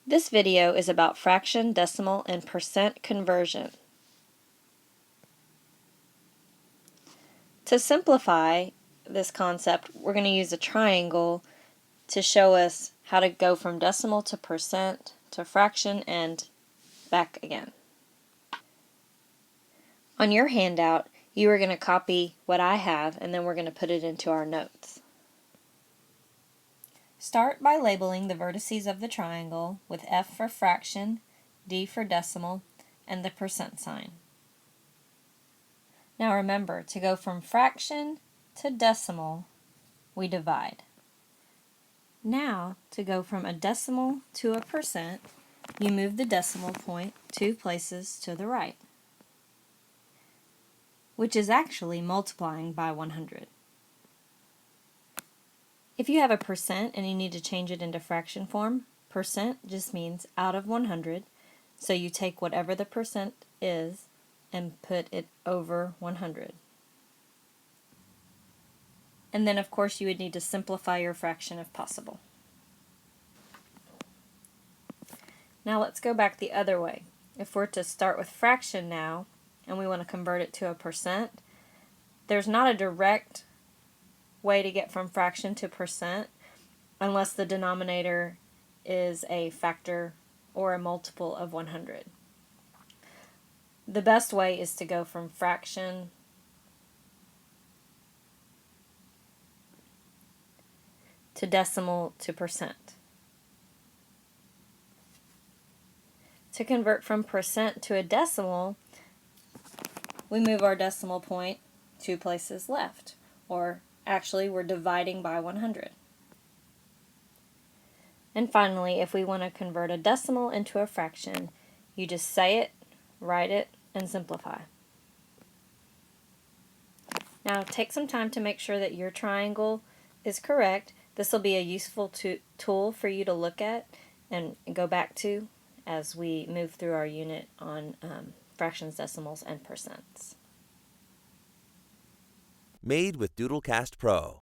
This video is about fraction, decimal, and percent conversion. To simplify this concept, we're going to use a triangle to show us how to go from decimal to percent to fraction and back again. On your handout, you are going to copy what I have and then we're going to put it into our notes. Start by labeling the vertices of the triangle with F for fraction, D for decimal, and the percent sign. Now remember, to go from fraction to decimal, we divide. Now, to go from a decimal to a percent, you move the decimal point 2 places to the right, which is actually multiplying by 100. If you have a percent and you need to change it into fraction form, percent just means out of 100, so you take whatever the percent is and put it over 100. And then of course you would need to simplify your fraction if possible. Now let's go back the other way. If we're to start with fraction now, and we want to convert it to a percent, there's not a direct way to get from fraction to percent unless the denominator is a factor or a multiple of 100. The best way is to go from fraction to decimal to percent. To convert from percent to a decimal, we move our decimal point 2 places left, or actually we're dividing by 100. And finally, if we want to convert a decimal into a fraction, you just say it, write it, and simplify. Now take some time to make sure that your triangle is correct. This will be a useful tool for you to look at and go back to as we move through our unit on fractions, decimals, and percents. Made with Doodlecast Pro.